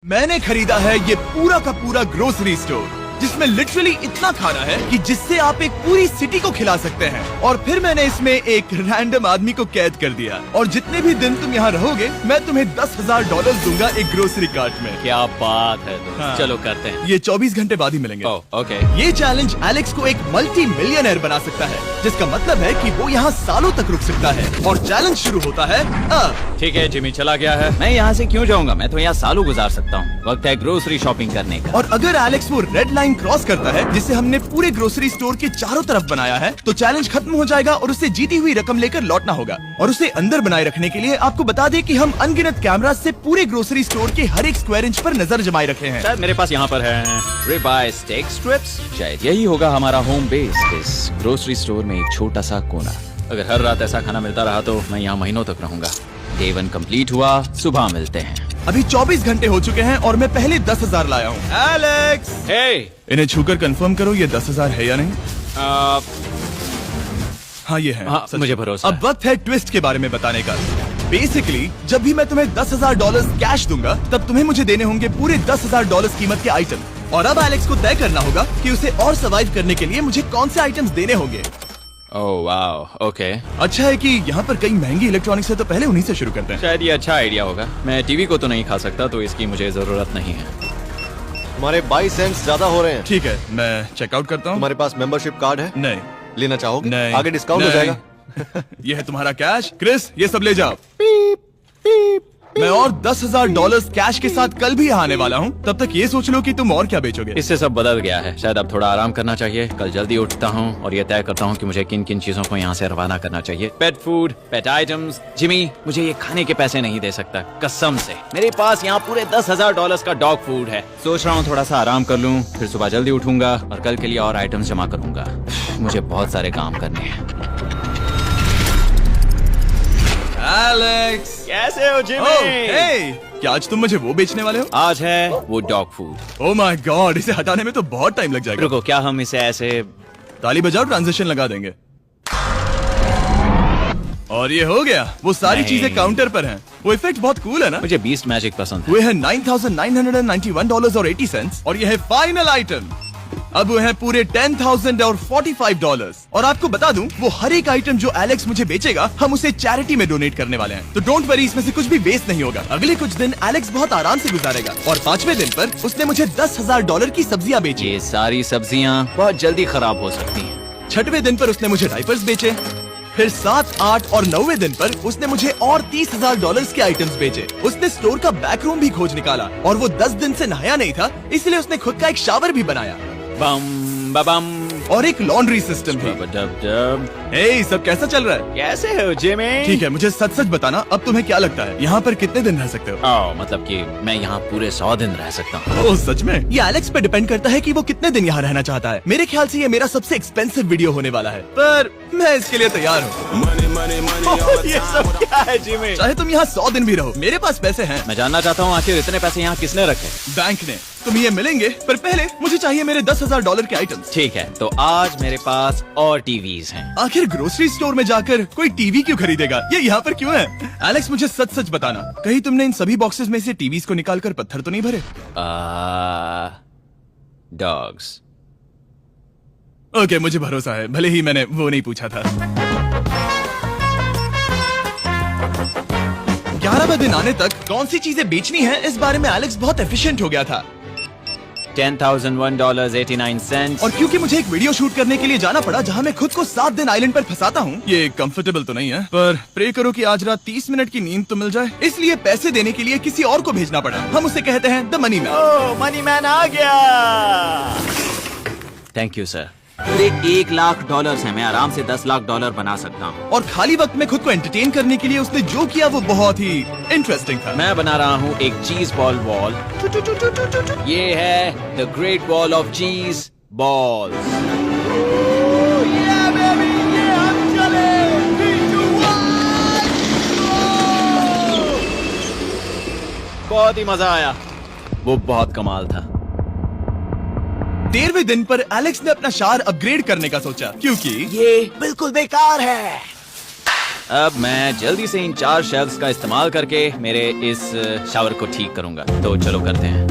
मैंने खरीदा है ये पूरा का पूरा ग्रोसरी स्टोर, जिसमें लिटरली इतना खाना है कि जिससे आप एक पूरी सिटी को खिला सकते हैं। और फिर मैंने इसमें एक रैंडम आदमी को कैद कर दिया, और जितने भी दिन तुम यहाँ रहोगे मैं तुम्हें $10,000 दूंगा एक ग्रोसरी कार्ट में। क्या बात है दोस्त। हाँ। चलो करते हैं। ये 24 घंटे बाद ही मिलेंगे। ओके। ये चैलेंज एलेक्स को एक मल्टी मिलियनर बना सकता है, जिसका मतलब है कि वो यहाँ सालों तक रुक सकता है। और चैलेंज शुरू होता है अब। ठीक है, जिमी चला गया है। मैं यहाँ से क्यों जाऊँगा, मैं तो यहाँ सालों गुजार सकता हूँ। वक्त है ग्रोसरी शॉपिंग करने का। और अगर एलेक्स वो रेड लाइन क्रॉस करता है, जिसे हमने पूरे ग्रोसरी स्टोर के चारों तरफ बनाया है, तो चैलेंज खत्म हो जाएगा और उसे जीती हुई रकम लेकर लौटना होगा। और उसे अंदर बनाए रखने के लिए आपको बता दें कि हम अनगिनत कैमरा से पूरे ग्रोसरी स्टोर के हर एक स्क्वायर इंच पर नजर जमाए रखे हैं। शायद मेरे पास यहाँ पर है रिबाई स्टेक स्ट्रिप्स। शायद यही होगा हमारा होम बेस, इस ग्रोसरी स्टोर में एक छोटा सा कोना। अगर हर रात ऐसा खाना मिलता रहा तो मैं यहाँ महीनों तक रहूंगा। डे 1 कंप्लीट हुआ, सुबह मिलते हैं। अभी 24 घंटे हो चुके हैं और मैं पहले 10,000 लाया हूँ। एलेक्स, हे, इन्हें छूकर कंफर्म करो ये 10,000 है या नहीं। हाँ ये है। हाँ, सच। मुझे भरोसा अब वक्त है ट्विस्ट के बारे में बताने का। बेसिकली जब भी मैं तुम्हें $10,000 कैश दूंगा, तब तुम्हें मुझे देने होंगे पूरे $10,000 कीमत के आइटम। और अब एलेक्स को तय करना होगा कि उसे और सर्वाइव करने के लिए मुझे कौन से आइटम्स देने होंगे। Oh wow, okay. अच्छा है कि यहाँ पर कई महंगी इलेक्ट्रॉनिक्स है, तो पहले उन्हीं से शुरू करते हैं। शायद ये अच्छा आइडिया होगा। मैं टीवी को तो नहीं खा सकता, तो इसकी मुझे जरूरत नहीं है। तुम्हारे 22 सेंट्स ज्यादा हो रहे हैं। ठीक है, मैं चेकआउट करता हूँ। तुम्हारे पास मेंबरशिप कार्ड है? नहीं। लेना चाहोगे? नहीं। आगे डिस्काउंट हो नहीं। जाएगा। ये है तुम्हारा कैश। क्रिस, ये सब ले जाओ। मैं और $10,000 कैश के साथ कल भी यहाँ आने वाला हूँ। तब तक ये सोच लो कि तुम और क्या बेचोगे। इससे सब बदल गया है। शायद अब थोड़ा आराम करना चाहिए। कल जल्दी उठता हूँ और ये तय करता हूँ कि मुझे किन किन चीजों को यहाँ से रवाना करना चाहिए। पेट फूड, पेट आइटम्स। जिमी मुझे ये खाने के पैसे नहीं दे सकता, कसम से। मेरे पास यहाँ पूरे $10,000 का डॉग फूड है। सोच रहा हूँ थोड़ा सा आराम कर लूँ, फिर सुबह जल्दी उठूंगा और कल के लिए और आइटम्स जमा करूंगा। मुझे बहुत सारे काम करने हैं। एलेक्स, कैसे हो हे, क्या आज तुम मुझे वो बेचने वाले हो? आज है वो dog food. Oh my God, इसे हटाने में तो बहुत टाइम लग जाएगा। रुको, क्या हम इसे ऐसे ताली बजाओ, ट्रांजिशन लगा देंगे। और ये हो गया। वो सारी नहीं। चीजें काउंटर पर हैं। वो इफेक्ट बहुत कूल है ना। मुझे बीस्ट मैजिक पसंद है। वो है $9,991.80 और ये है फाइनल आइटम। अब वो है पूरे $10,045 और आपको बता दूं, वो हर एक आइटम जो एलेक्स मुझे बेचेगा, हम उसे चैरिटी में डोनेट करने वाले हैं। तो डोंट वरी, इसमें से कुछ भी वेस्ट नहीं होगा। अगले कुछ दिन एलेक्स बहुत आराम से गुजारेगा और 5वें दिन पर उसने मुझे $10,000 की सब्जियां बेची। ये सारी सब्जियां बहुत जल्दी खराब हो सकती हैं। 6वें दिन पर उसने मुझे डायपर्स बेचे। फिर 7, 8 और 9वें दिन पर उसने मुझे और $30,000 के आइटम्स बेचे। उसने स्टोर का बैक रूम भी खोज निकाला और वो 10 दिन से नहाया नहीं था, इसलिए उसने खुद का एक शावर भी बनाया बम बम और एक लॉन्ड्री सिस्टम भी। डब। हे, सब कैसा चल रहा है? कैसे हो जिमी? ठीक है, मुझे सच सच बताना, अब तुम्हें क्या लगता है यहाँ पर कितने दिन रह सकते हो? मतलब कि मैं यहाँ पूरे 100 दिन रह सकता हूँ। ओह सच में? ये एलेक्स पे डिपेंड करता है कि वो कितने दिन यहाँ रहना चाहता है। मेरे ख्याल से ये मेरा सबसे एक्सपेंसिव वीडियो होने वाला है, पर मैं इसके लिए तैयार हूँ। ये सब क्या है जिमी? चाहे तुम यहाँ 100 दिन भी रहो, मेरे पास पैसे हैं। मैं जानना चाहता हूँ आखिर इतने पैसे यहाँ किसने रखे? बैंक ने। तुम्हें ये मिलेंगे, पर पहले मुझे चाहिए मेरे $10,000 के आइटम्स। ठीक है, तो आज मेरे पास और टीवीज हैं। आखिर ग्रोसरी स्टोर में जाकर कोई टीवी क्यों खरीदेगा? ये यहाँ पर क्यों है? एलेक्स, मुझे सच सच बताना, कहीं तुमने इन सभी बॉक्सेस में से टीवीज को निकालकर पत्थर तो नहीं भरे? डॉग्स। ओके, मुझे भरोसा है, भले ही मैंने वो नहीं पूछा था। 11वें दिन आने तक कौन सी चीजें बेचनी है, इस बारे में एलेक्स बहुत एफिशिएंट हो गया था। $10,001.89। और क्योंकि मुझे एक वीडियो शूट करने के लिए जाना पड़ा, जहां मैं खुद को 7 दिन आइलैंड पर फंसाता हूँ, ये कंफर्टेबल तो नहीं है, पर प्रे करो कि आज रात 30 मिनट की नींद तो मिल जाए। इसलिए पैसे देने के लिए किसी और को भेजना पड़ा। हम उसे कहते हैं the money man. Oh, money man आ गया। Thank you sir. पूरे $1,00,000 है। मैं आराम से $10,00,000 बना सकता हूँ। और खाली वक्त में खुद को एंटरटेन करने के लिए उसने जो किया वो बहुत ही इंटरेस्टिंग था। मैं बना रहा हूँ एक चीज बॉल वॉल। ये है the great wall of cheese ball. बहुत ही मजा आया, वो बहुत कमाल था। 13वें दिन पर एलेक्स ने अपना शार अपग्रेड करने का सोचा, क्योंकि ये बिल्कुल बेकार है। अब मैं जल्दी से इन 4 शेल्फ्स का इस्तेमाल करके मेरे इस शावर को ठीक करूंगा। तो चलो करते हैं।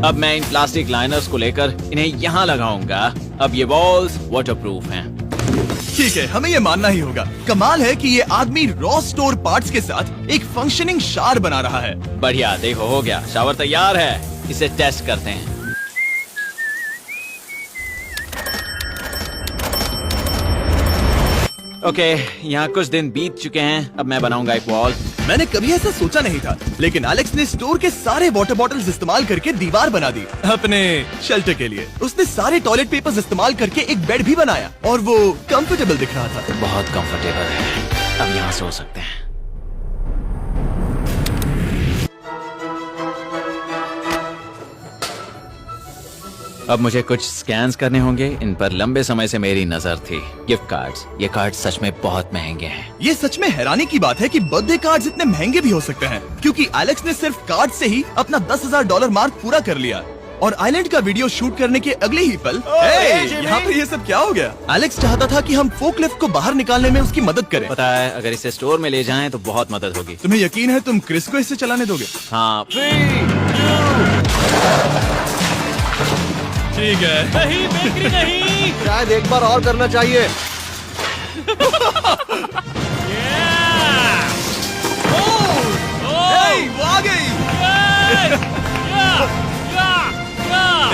अब मैं इन प्लास्टिक लाइनर्स को लेकर इन्हें यहाँ लगाऊंगा। अब ये वॉल्स वाटरप्रूफ हैं। ठीक है, हमें ये मानना ही होगा। कमाल है कि ये आदमी रॉ स्टोर पार्ट्स के साथ एक फंक्शनिंग शावर बना रहा है। बढ़िया, देखो हो गया, शावर तैयार है। इसे टेस्ट करते हैं। ओके, यहाँ कुछ दिन बीत चुके हैं। अब मैं बनाऊंगा एक वॉल। मैंने कभी ऐसा सोचा नहीं था, लेकिन एलेक्स ने स्टोर के सारे वाटर बॉटल्स इस्तेमाल करके दीवार बना दी अपने शेल्टर के लिए। उसने सारे टॉयलेट पेपर्स इस्तेमाल करके एक बेड भी बनाया और वो कंफर्टेबल दिख रहा था। बहुत कंफर्टेबल है। अब यहाँ सो सकते हैं। अब मुझे कुछ स्कैन्स करने होंगे। इन पर लंबे समय से मेरी नजर थी। Gift cards. ये कार्ड सच में बहुत महंगे हैं। ये सच में हैरानी की बात है कि बर्थडे कार्ड्स इतने महंगे भी हो सकते हैं, क्योंकि एलेक्स ने सिर्फ कार्ड से ही अपना $10,000 मार्क पूरा कर लिया। और आइलैंड का वीडियो शूट करने के अगले ही पल यहाँ पे ये सब क्या हो गया? एलेक्स चाहता था कि हम फोकलिफ्ट को बाहर निकालने में उसकी मदद करें। पता है, अगर इसे स्टोर में ले जाएं तो बहुत मदद होगी। तुम्हें यकीन है तुम क्रिस को इसे चलाने दोगे? हाँ। ठीक है। नहीं, बेकरी नहीं। शायद एक बार और करना चाहिए। वो आ गई।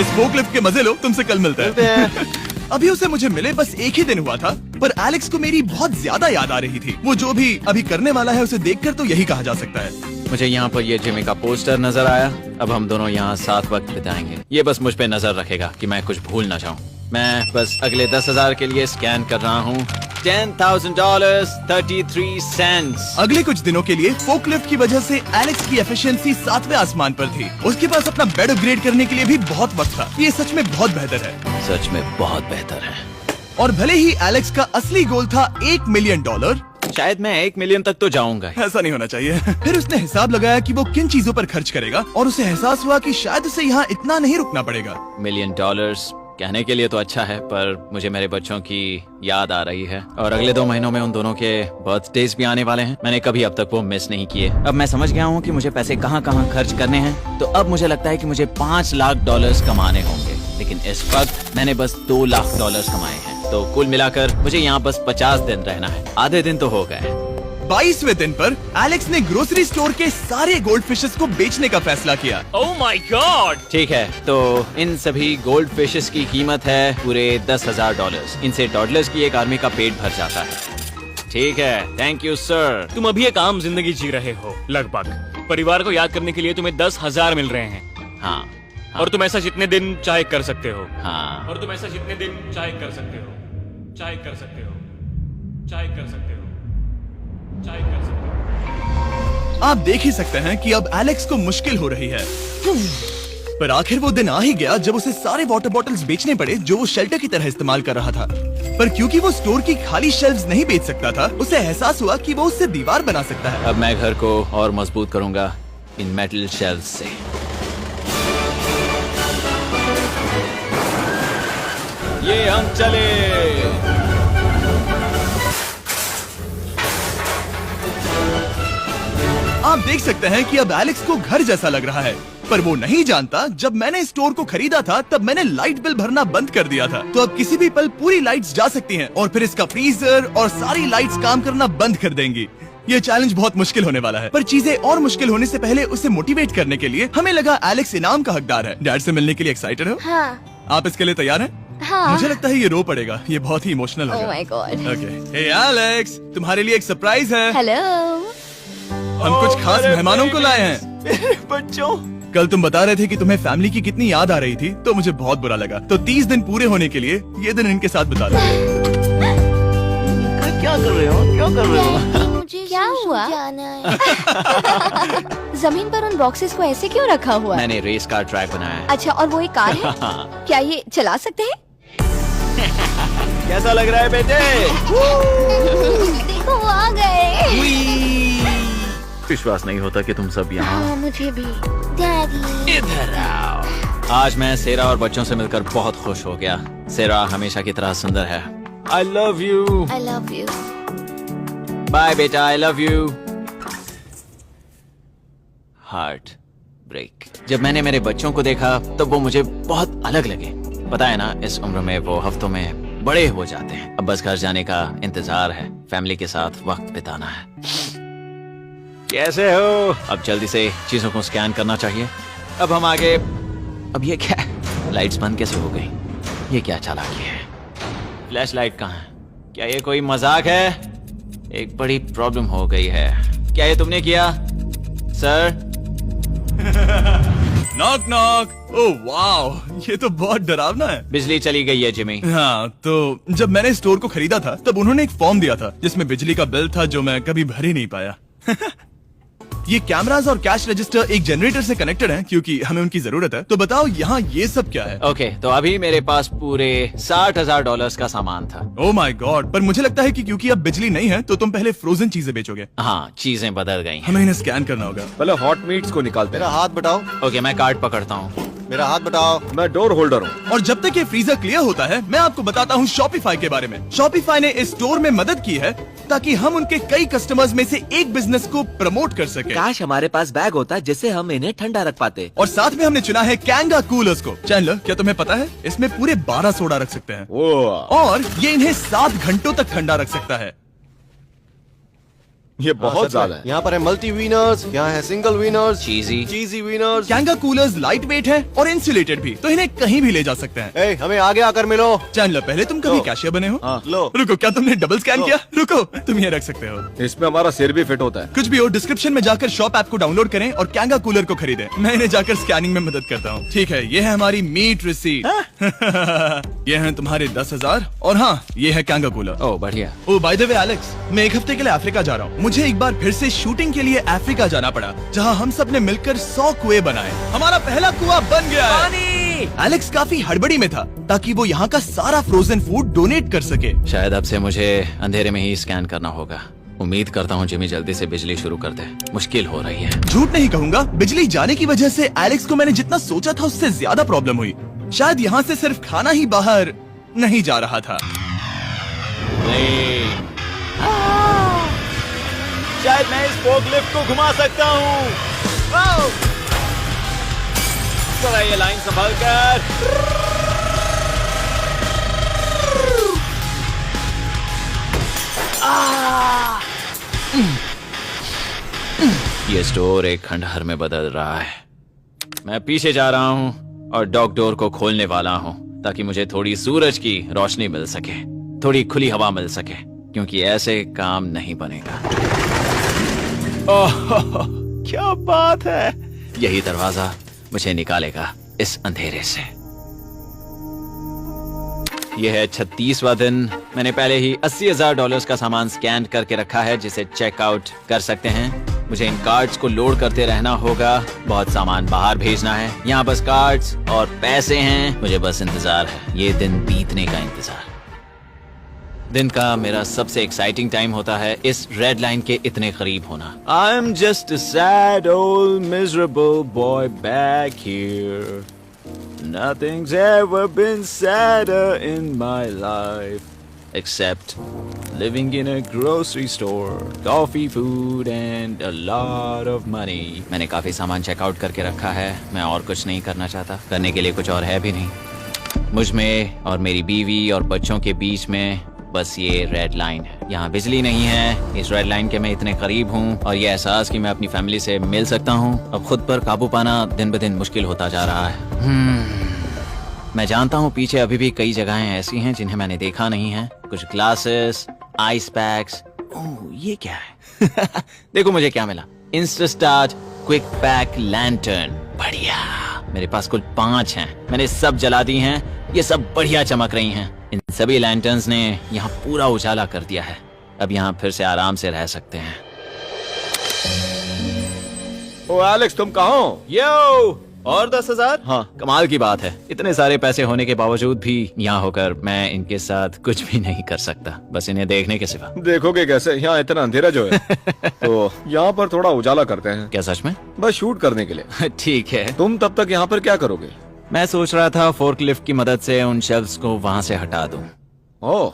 इस फोकलिफ्ट के मजे लो, तुमसे कल मिलते हैं। अभी उसे मुझे मिले बस एक ही दिन हुआ था, पर एलेक्स को मेरी बहुत ज्यादा याद आ रही थी। वो जो भी अभी करने वाला है उसे देखकर तो यही कहा जा सकता है। मुझे यहाँ पर ये जिमी का पोस्टर नजर आया। अब हम दोनों यहाँ साथ वक्त बिताएंगे। ये बस मुझ पे नजर रखेगा कि मैं कुछ भूल ना जाऊँ। मैं बस अगले 10,000 के लिए स्कैन कर रहा हूँ। $10,000 33 सेंट्स। अगले कुछ दिनों के लिए फोकलिफ्ट की वजह से एलेक्स की एफिशिएंसी 7वें आसमान पर थी। उसके पास अपना बेड अपग्रेड करने के लिए भी बहुत वक्त था। ये सच में बहुत बेहतर है। सच में बहुत बेहतर है। और भले ही एलेक्स का असली गोल था $1 मिलियन, शायद मैं 1 मिलियन तक तो जाऊंगा। ऐसा नहीं होना चाहिए। फिर उसने हिसाब लगाया कि वो किन चीजों पर खर्च करेगा और उसे एहसास हुआ कि शायद उसे यहाँ इतना नहीं रुकना पड़ेगा। $1 मिलियन कहने के लिए तो अच्छा है, पर मुझे मेरे बच्चों की याद आ रही है। और अगले 2 महीनों में उन दोनों के बर्थडेज भी आने वाले हैं। मैंने कभी अब तक वो मिस नहीं किए। अब मैं समझ गया हूँ कि मुझे पैसे कहाँ कहाँ खर्च करने हैं। तो अब मुझे लगता है कि मुझे $5 लाख कमाने होंगे, लेकिन इस वक्त मैंने बस $2 लाख कमाए हैं। तो कुल मिलाकर मुझे यहाँ बस 50 दिन रहना है। आधे दिन तो हो गए। 22वें दिन पर एलेक्स ने ग्रोसरी स्टोर के सारे गोल्ड फिशेस को बेचने का फैसला किया। Oh my God. ठीक है, तो इन सभी गोल्ड फिशेस की कीमत है पूरे $10,000। इनसे टॉडलर्स की एक आर्मी का पेट भर जाता है। ठीक है, थैंक यू सर। तुम अभी एक आम जिंदगी जी रहे हो लगभग। परिवार को याद करने के लिए तुम्हें 10,000 मिल रहे हैं। हाँ। और तुम ऐसा जितने दिन चाहे कर सकते हो। हाँ। और तुम ऐसा जितने दिन चाहे कर सकते हो। चाहे कर सकते हो। चाहे कर सकते हो। चाहे कर सकते हो। आप देख ही सकते हैं कि अब एलेक्स को मुश्किल हो रही है। पर आखिर वो दिन आ ही गया जब उसे सारे वाटर बॉटल्स बेचने पड़े जो वो शेल्टर की तरह इस्तेमाल कर रहा था। पर क्योंकि वो स्टोर की खाली शेल्फ्स नहीं बेच सकता था, उसे एहसास हुआ कि वो उससे दीवार बना सकता है। अब मैं घर को और मजबूत करूंगा इन मेटल शेल्फ्स से। ये हम चले। आप देख सकते हैं कि अब एलेक्स को घर जैसा लग रहा है, पर वो नहीं जानता जब मैंने स्टोर को खरीदा था तब मैंने लाइट बिल भरना बंद कर दिया था। तो अब किसी भी पल पूरी लाइट्स जा सकती हैं और फिर इसका फ्रीजर और सारी लाइट्स काम करना बंद कर देंगी। ये चैलेंज बहुत मुश्किल होने वाला है, पर चीजें और मुश्किल होने से पहले उसे मोटिवेट करने के लिए हमें लगा एलेक्स इनाम का हकदार है। डैड से मिलने के लिए एक्साइटेड हो? हाँ। आप इसके लिए तैयार हैं? हाँ। मुझे लगता है ये रो पड़ेगा। ये बहुत ही इमोशनल Oh होगा। my God. Okay, hey Alex, तुम्हारे लिए एक सरप्राइज है। हेलो। हम कुछ खास मेहमानों को लाए हैं। बच्चों, कल तुम बता रहे थे कि तुम्हें फैमिली की कितनी याद आ रही थी, तो मुझे बहुत बुरा लगा। तो 30 दिन पूरे होने के लिए ये दिन इनके साथ बिता लो। क्या कर रहे हो? क्या कर रहे हो? मुझे क्या हुआ? जमीन पर उन बॉक्सेस को ऐसे क्यों रखा हुआ है? मैंने रेस कार ट्रैक बनाया है। अच्छा, और वो एक कार है? क्या ये चला सकते हैं? कैसा लग रहा है बेटे? देखो वो आ गए। विश्वास नहीं होता कि तुम सब यहाँ। हाँ, मुझे भी। डैडी। इधर आओ। आज मैं सेरा और बच्चों से मिलकर बहुत खुश हो गया। सेरा हमेशा की तरह सुंदर है। I love you. I love you. Bye बेटा, I love you. Heartbreak. जब मैंने मेरे बच्चों को देखा तब वो मुझे बहुत अलग लगे। पता है ना, इस उम्र में वो हफ्तों में बड़े हो जाते हैं। अब बस घर जाने का इंतजार है, फैमिली के साथ वक्त बिताना है। कैसे हो? अब जल्दी से चीजों को स्कैन करना चाहिए। अब हम आगे। अब ये क्या है? लाइट्स बंद कैसे हो गई? ये क्या चालाकी है? फ्लैश लाइट कहाँ है? क्या ये कोई मजाक है? एक बड़ी प्रॉब्लम हो गई है। क्या ये तुमने किया सर? Knock knock. ओह वाह, ये तो बहुत डरावना है। बिजली चली गई है जिमी। हाँ, तो जब मैंने स्टोर को खरीदा था तब उन्होंने एक फॉर्म दिया था जिसमें बिजली का बिल था जो मैं कभी भर ही नहीं पाया। ये कैमरास और कैश रजिस्टर एक जनरेटर से कनेक्टेड हैं क्योंकि हमें उनकी जरूरत है। तो बताओ यहाँ ये सब क्या है? ओके, तो अभी मेरे पास पूरे $60,000 का सामान था। ओह माय गॉड, पर मुझे लगता है कि क्योंकि अब बिजली नहीं है तो तुम पहले फ्रोजन चीजें बेचोगे। हाँ, चीजें बदल गई हैं। हमें इन्हें स्कैन करना होगा। पहले हॉट मीट्स को निकालते मेरा हैं। हाथ बटाओ। ओके, मैं कार्ड पकड़ता हूँ। मेरा हाथ बटाओ। मैं डोर होल्डर हूँ। और जब तक ये फ्रीजर क्लियर होता है मैं आपको बताता हूँ शॉपिफाई के बारे में। शॉपिफाई ने इस स्टोर में मदद की है ताकि हम उनके कई कस्टमर्स में से एक बिजनेस को प्रमोट कर सके। काश हमारे पास बैग होता जिससे हम इन्हें ठंडा रख पाते। और साथ में हमने चुना है कैंगा कूलर्स को। चैनलर, क्या तुम्हें पता है इसमें पूरे 12 सोडा रख सकते हैं और ये इन्हें 7 घंटों तक ठंडा रख सकता है। ये बहुत ज्यादा है। यहाँ पर है मल्टी विनर्स, यहाँ है single winners, cheesy. Cheesy winners. Kanga coolers lightweight है और इंसुलेटेड भी, तो इन्हें कहीं भी ले जा सकते हैं। ए, हमें आगे आकर मिलो। चैनलर, पहले तुम कभी लो। कैशियर बने हो? लो। रुको, क्या तुमने डबल स्कैन लो। किया? रुको, तुम ये रख सकते हो। इसमें हमारा सिर भी फिट होता है। कुछ भी हो, डिस्क्रिप्शन में जाकर शॉप ऐप को डाउनलोड करें और कैंगा कूलर को खरीदें। मैं इन्हें जाकर स्कैनिंग में मदद करता हूँ। ठीक है, ये है हमारी मीट रिसीट। ये है तुम्हारे 10,000 और हाँ, ये है कैंगा कूलर। ओह बढ़िया। ओ बाय द वे एलेक्स, मैं एक हफ्ते के लिए अफ्रीका जा रहा हूँ। मुझे एक बार फिर से शूटिंग के लिए अफ्रीका जाना पड़ा, जहाँ हम सब ने मिलकर 100 कुएं बनाए। हमारा पहला कुआं बन गया है। एलेक्स काफी हड़बड़ी में था ताकि वो यहाँ का सारा फ्रोजन फूड डोनेट कर सके। शायद अब से मुझे अंधेरे में ही स्कैन करना होगा। उम्मीद करता हूँ जिमी जल्दी से बिजली शुरू कर दे। मुश्किल हो रही है। झूठ नहीं कहूंगा, बिजली जाने की वजह से एलेक्स को मैंने जितना सोचा था उससे ज्यादा प्रॉब्लम हुई। शायद यहाँ से सिर्फ खाना ही बाहर नहीं जा रहा था। शायद मैं इस फोर्कलिफ्ट को घुमा सकता हूँ। जरा ये लाइन संभाल कर। ये स्टोर एक खंडहर में बदल रहा है। मैं पीछे जा रहा हूँ और डॉग डोर को खोलने वाला हूँ ताकि मुझे थोड़ी सूरज की रोशनी मिल सके, थोड़ी खुली हवा मिल सके, क्योंकि ऐसे काम नहीं बनेगा। ओह, क्या बात है! यही दरवाजा मुझे निकालेगा इस अंधेरे से। यह है 36वां दिन। मैंने पहले ही $80,000 का सामान स्कैन करके रखा है जिसे चेकआउट कर सकते हैं। मुझे इन कार्ड्स को लोड करते रहना होगा। बहुत सामान बाहर भेजना है। यहाँ बस कार्ड्स और पैसे हैं। मुझे बस इंतजार है, ये दिन बीतने का इंतजार। दिन का मेरा सबसे एक्साइटिंग टाइम होता है इस रेड लाइन के इतने करीब होना। I am just a sad old miserable boy back here. Nothing's ever been sadder in my life except living in a grocery store, coffee, food and a lot of money. मैंने काफी सामान checkout करके रखा है। मैं और कुछ नहीं करना चाहता। करने के लिए कुछ और है भी नहीं। मुझ में और मेरी बीवी और बच्चों के बीच में बस ये रेड लाइन है। यहाँ बिजली नहीं है। इस रेड लाइन के मैं इतने करीब हूँ और ये एहसास कि मैं अपनी फैमिली से मिल सकता हूँ अब खुद पर काबू पाना दिन ब दिन मुश्किल होता जा रहा है। मैं जानता हूँ पीछे अभी भी कई जगहें ऐसी हैं जिन्हें मैंने देखा नहीं है। कुछ ग्लासेस, आइस पैक्स। ओह, ये क्या है? देखो मुझे क्या मिला। इंस्टास्टार्ट क्विक पैक लैंटर्न। बढ़िया। मेरे पास कुल 5 हैं। मैंने सब जला दी हैं। ये सब बढ़िया चमक रही हैं। इन सभी लैंटर्न्स ने यहाँ पूरा उजाला कर दिया है। अब यहाँ फिर से आराम से रह सकते हैं। ओ एलेक्स, तुम कहाँ हो? यो, और 10,000? हाँ। कमाल की बात है। इतने सारे पैसे होने के बावजूद भी यहाँ होकर मैं इनके साथ कुछ भी नहीं कर सकता, बस इन्हें देखने के सिवा। देखोगे कैसे? यहाँ इतना अंधेरा जो है। तो यहाँ पर थोड़ा उजाला करते हैं। क्या सच में? बस शूट करने के लिए। ठीक है। तुम तब तक यहाँ पर क्या करोगे? मैं सोच रहा था फोर्कलिफ्ट की मदद से उन शेल्फ्स को वहां से हटा दूं। ओह